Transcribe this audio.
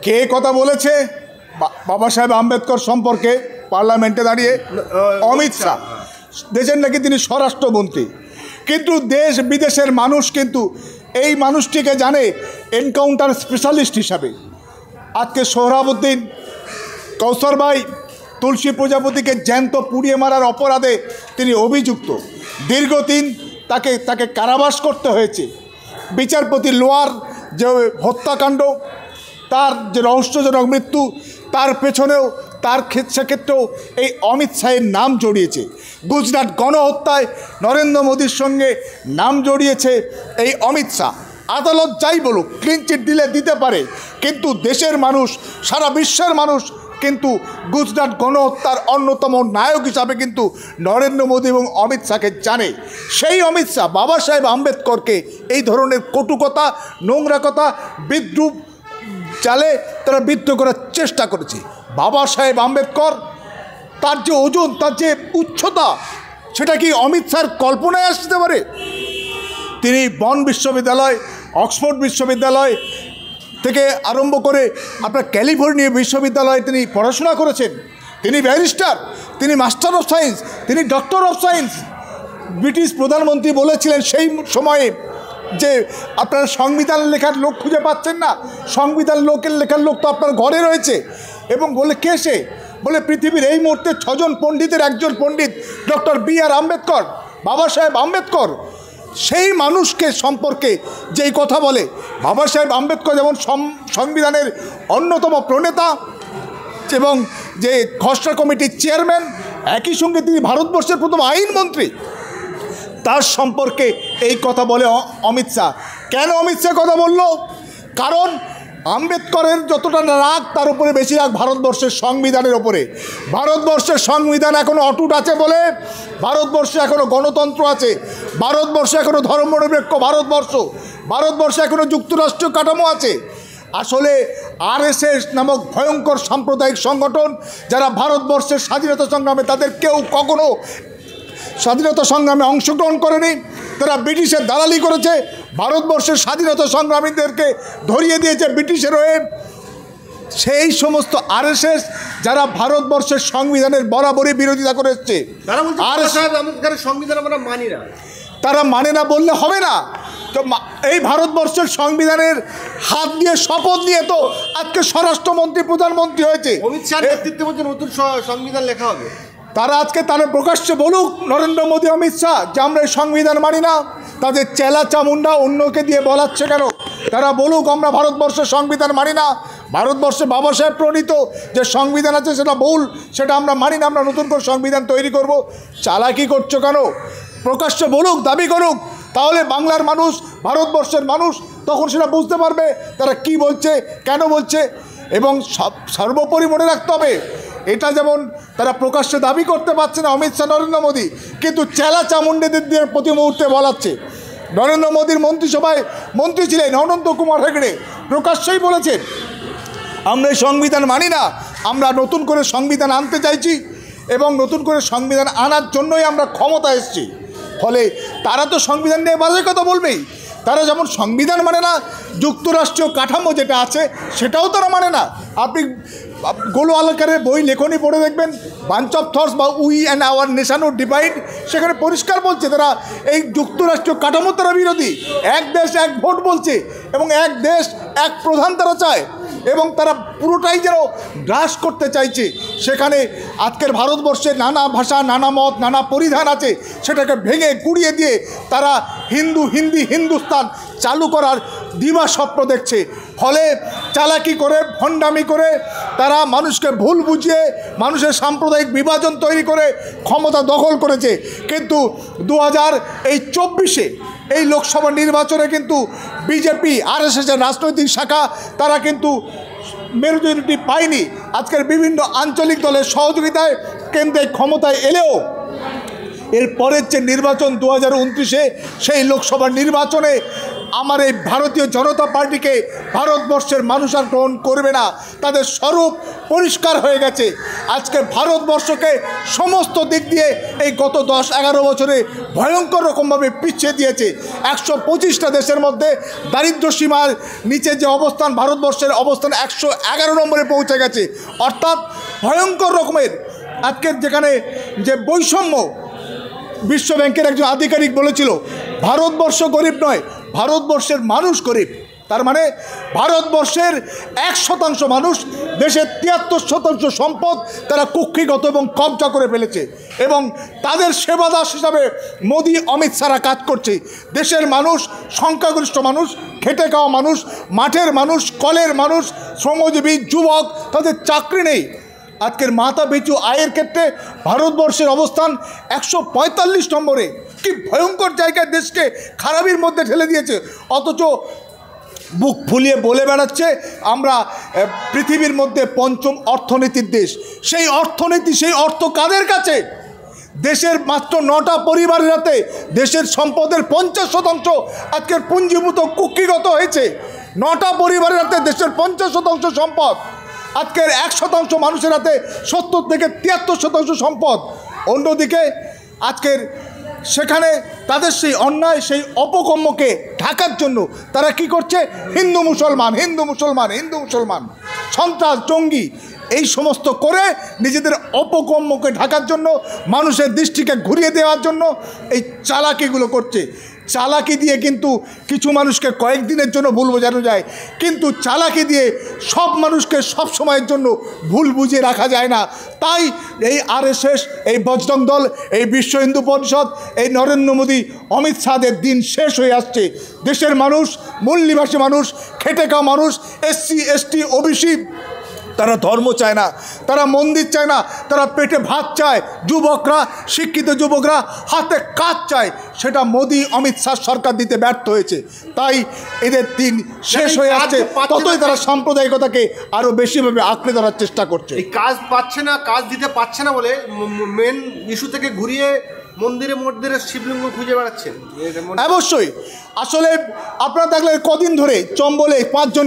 কে কথা বলেছে বাবা সাহেব আম্বেদকর সম্পর্কে পার্লামেন্টে দাঁড়িয়ে? অমিত শাহ। দেশের নাকি তিনি স্বরাষ্ট্রমন্ত্রী, কিন্তু দেশ বিদেশের মানুষ কিন্তু এই মানুষটিকে জানে এনকাউন্টার স্পেশালিস্ট হিসাবে। আজকে সোহরাবুদ্দিন, কৌসর ভাই, তুলসী প্রজাপতিকে জ্যান্ত পুড়িয়ে মারার অপরাধে তিনি অভিযুক্ত। দীর্ঘদিন তাকে কারাবাস করতে হয়েছে। বিচারপতি লোয়ার যে হত্যাকাণ্ড, তার যে রহস্যজনক মৃত্যু, তার পেছনেও সেক্ষেত্রেও এই অমিত শাহের নাম জড়িয়েছে। গুজরাট গণহত্যায় নরেন্দ্র মোদীর সঙ্গে নাম জড়িয়েছে এই অমিত শাহ। আদালত যাই বলুক, ক্লিনচিট দিলে দিতে পারে, কিন্তু দেশের মানুষ, সারা বিশ্বের মানুষ কিন্তু গুজরাট গণহত্যার অন্যতম নায়ক হিসাবে কিন্তু নরেন্দ্র মোদী এবং অমিত শাহকে জানে। সেই অমিত শাহ বাবা সাহেব আম্বেদকরকে এই ধরনের কটু কথা, নোংরা কথা, বিদ্রুপ চালে তারা বিদ্রোহ করার চেষ্টা করেছে। বাবা সাহেব আম্বেদকর, তার যে ওজন, তার যে উচ্চতা, সেটা কি অমিত শাহর কল্পনায় আসতে পারে? তিনি বন বিশ্ববিদ্যালয়, অক্সফোর্ড বিশ্ববিদ্যালয় থেকে আরম্ভ করে আপনার ক্যালিফোর্নিয়া বিশ্ববিদ্যালয়ে তিনি পড়াশোনা করেছেন। তিনি ব্যারিস্টার, তিনি মাস্টার অফ সায়েন্স, তিনি ডক্টর অফ সায়েন্স। ব্রিটিশ প্রধানমন্ত্রী বলেছিলেন সেই সময়ে যে আপনারা সংবিধান লেখার লোক খুঁজে পাচ্ছেন না, সংবিধান লেখার লোক তো আপনার ঘরে রয়েছে। এবং বলে কে সে? বলে পৃথিবীর এই মুহূর্তে 6 জন পণ্ডিতের একজন পণ্ডিত ডক্টর B.R. আম্বেদকর, বাবা সাহেব আম্বেদকর। সেই মানুষকে সম্পর্কে যেই কথা বলে, বাবা সাহেব আম্বেদকর যেমন সংবিধানের অন্যতম প্রণেতা এবং যে খসড়া কমিটির চেয়ারম্যান, একই সঙ্গে তিনি ভারতবর্ষের প্রথম আইনমন্ত্রী। তার সম্পর্কে এই কথা বলে অমিত শাহ। কেন অমিত শাহ কথা বলল? কারণ আম্বেদকরের যতটা রাগ, তার উপরে বেশি রাগ ভারতবর্ষের সংবিধানের ওপরে। ভারতবর্ষের সংবিধান এখনও অটুট আছে বলে ভারতবর্ষে এখনও গণতন্ত্র আছে, ভারতবর্ষে এখনও ধর্মনিরপেক্ষ ভারতবর্ষে এখনও যুক্তরাষ্ট্রীয় কাঠামো আছে। আসলে RSS নামক ভয়ঙ্কর সাম্প্রদায়িক সংগঠন, যারা ভারতবর্ষের স্বাধীনতা সংগ্রামে তাদের কেউ কখনো স্বাধীনতা সংগ্রামে অংশগ্রহণ করেনি। তারা ব্রিটিশের দালালি করেছে, ভারতবর্ষের স্বাধীনতা সংগ্রামীদেরকে ধরিয়ে দিয়েছে ব্রিটিশের হয়ে। সেই সমস্ত RSS যারা ভারতবর্ষের সংবিধানের বরাবরই বিরোধিতা করে এসছে, সংবিধান আমরা মানি না, তারা মানে না বললে হবে না। তো এই ভারতবর্ষের সংবিধানের হাত দিয়ে শপথ নিয়ে তো আজকে স্বরাষ্ট্রমন্ত্রী, প্রধানমন্ত্রী হয়েছে। অমিত শাহ নেতৃত্বে বলছে নতুন সংবিধান লেখা হবে। তারা আজকে প্রকাশ্যে বলুক, নরেন্দ্র মোদী, অমিত শাহ, যে আমরা এই সংবিধান মানি না। তাদের চেলা চামুন্ডা অন্যকে দিয়ে বলাচ্ছে কেন? তারা বলুক আমরা ভারতবর্ষের সংবিধান মানি না, ভারতবর্ষে বাবা সাহেব প্রণীত যে সংবিধান আছে সেটা ভুল, সেটা আমরা মানি না, আমরা নতুন করে সংবিধান তৈরি করব। চালাকি করছো কেন? প্রকাশ্যে বলুক, দাবি করুক, তাহলে বাংলার মানুষ, ভারতবর্ষের মানুষ তখন সেটা বুঝতে পারবে তারা কি বলছে, কেন বলছে। এবং সর্বোপরি মনে রাখতে হবে, এটা যেমন তারা প্রকাশ্যে দাবি করতে পারছে না অমিত শাহ, নরেন্দ্র মোদী, কিন্তু চেলা চামুন্ডাদের দিয়ে প্রতি মুহূর্তে বলাচ্ছে। নরেন্দ্র মোদীর মন্ত্রিসভায় মন্ত্রী ছিলেন অনন্ত কুমার হেগড়ে, প্রকাশ্যেই বলেছেন আমরা এই সংবিধান মানি না, আমরা নতুন করে সংবিধান আনতে চাইছি এবং নতুন করে সংবিধান আনার জন্যই আমরা ক্ষমতা এসেছি। ফলে তারা তো সংবিধান নিয়ে বাজে কথা বলবেই। তারা যেমন সংবিধান মানে না, যুক্তরাষ্ট্রীয় কাঠামো যেটা আছে সেটাও তারা মানে না। আপনি গোলো আলকারের বই লেখনী পড়ে দেখবেন, বাঞ্চ অফ থটস বা উই অ্যান্ড আওয়ার নেশন ও ডিভাইড, সেখানে পরিষ্কার বলছে তারা এই যুক্তরাষ্ট্রীয় কাঠামো তারা বিরোধী। এক দেশ এক ভোট বলছে এবং এক দেশ এক প্রধান তারা চায় এবং তারা পুরোটাই যেন গ্রাস করতে চাইছে। সেখানে আজকের ভারতবর্ষে নানা ভাষা, নানা মত, নানা পরিধান আছে, সেটাকে ভেঙে গুড়িয়ে দিয়ে তারা হিন্দুস্তান চালু করার দিবা স্বপ্ন দেখছে। ফলে চালাকি করে, ভণ্ডামি করে তারা মানুষকে ভুল বুঝিয়ে মানুষের সাম্প্রদায়িক বিভাজন তৈরি করে ক্ষমতা দখল করেছে। কিন্তু 2024 এই লোকসভা নির্বাচনে কিন্তু বিজেপি, RSSের রাজনৈতিক শাখা, তারা কিন্তু মেজরিটি পায়নি। আজকের বিভিন্ন আঞ্চলিক দলের সহযোগিতায় কেন্দ্রে ক্ষমতায় এলেও এর পরের যে নির্বাচন 2029 সেই লোকসভা নির্বাচনে আমার এই ভারতীয় জনতা পার্টিকে ভারতবর্ষের মানুষ আর গ্রহণ করবে না। তাদের স্বরূপ পরিষ্কার হয়ে গেছে। আজকে ভারতবর্ষকে সমস্ত দিক দিয়ে এই গত 10-11 বছরে ভয়ঙ্কর রকমভাবে পিছিয়ে দিয়েছে। 125টা দেশের মধ্যে দারিদ্র্য সীমার নিচে যে অবস্থান, ভারতবর্ষের অবস্থান 111 নম্বরে পৌঁছে গেছে। অর্থাৎ ভয়ঙ্কর রকমের আজকের যেখানে যে বৈষম্য, বিশ্ব ব্যাংকের একজন আধিকারিক বলেছিল ভারতবর্ষ গরিব নয়, ভারতবর্ষের মানুষ গরিব। তার মানে ভারতবর্ষের 1% মানুষ, দেশের 73% সম্পদ তারা কুক্ষিগত এবং কবজা করে ফেলেছে এবং তাদের সেবাদাস হিসাবে মোদি অমিত শাহরা কাজ করছে। দেশের মানুষ, সংখ্যাগরিষ্ঠ মানুষ, খেটে খাওয়া মানুষ, মাঠের মানুষ, কলের মানুষ, শ্রমজীবী যুবক, তাদের চাকরি নেই। আজকের মাথা পিছু আয়ের ক্ষেত্রে ভারতবর্ষের অবস্থান 145 নম্বরে। কি ভয়ঙ্কর জায়গায় দেশকে খারাপির মধ্যে ঠেলে দিয়েছে। অথচ বুক ফুলিয়ে বলে বেড়াচ্ছে আমরা পৃথিবীর মধ্যে 5ম অর্থনীতির দেশ। সেই অর্থনীতি, সেই অর্থ কাদের কাছে? দেশের মাত্র 9টা পরিবারের হাতে দেশের সম্পদের 50% আজকের পুঞ্জীভূত কুক্ষিগত হয়েছে। 9টা পরিবারের হাতে দেশের 50% সম্পদ, আজকের 1% মানুষের হাতে 70 থেকে 73% সম্পদ। অন্যদিকে আজকের সেখানে তাদের সেই অন্যায়, সেই অপকর্মকে ঢাকার জন্য তারা কি করছে? হিন্দু মুসলমান, হিন্দু মুসলমান, হিন্দু মুসলমান, সন্ত্রাস, জঙ্গি, এই সমস্ত করে নিজেদের অপকর্মকে ঢাকার জন্য, মানুষের দৃষ্টিকে ঘুরিয়ে দেওয়ার জন্য এই চালাকিগুলো করছে। চালাকি দিয়ে কিন্তু কিছু মানুষকে কয়েকদিনের জন্য ভুল বোঝানো যায়, কিন্তু চালাকি দিয়ে সব মানুষকে সব সময়ের জন্য ভুল বুঝিয়ে রাখা যায় না। তাই এই RSS, এই বজরং দল, এই বিশ্ব হিন্দু পরিষদ, এই নরেন্দ্র মোদী, অমিত শাহদের দিন শেষ হয়ে আসছে। দেশের মানুষ, মূল নিবাসী মানুষ, খেটে খাওয়া মানুষ, SC ST OBC, তারা ধর্ম চায় না, তারা মন্দির চায় না, তারা পেটে ভাত চায়। যুবকরা, শিক্ষিত যুবকরা হাতে কাজ চায়। সেটা মোদি অমিত শাহ সরকার দিতে ব্যর্থ হয়েছে। তাই এদের দিন শেষ হয়ে আসছে। ততই তারা সাম্প্রদায়িকতাকে আরও বেশিভাবে আঁকড়ে ধরার চেষ্টা করছে। এই কাজ পাচ্ছে না, কাজ দিতে পারছে না বলে মেন ইস্যু থেকে ঘুরিয়ে মন্দিরে মন্দিরে শিবলিঙ্গ খুঁজে বেড়াচ্ছেন। অবশ্যই। আসলে আপনারা দেখলেন কদিন ধরে চম্বলে 5 জন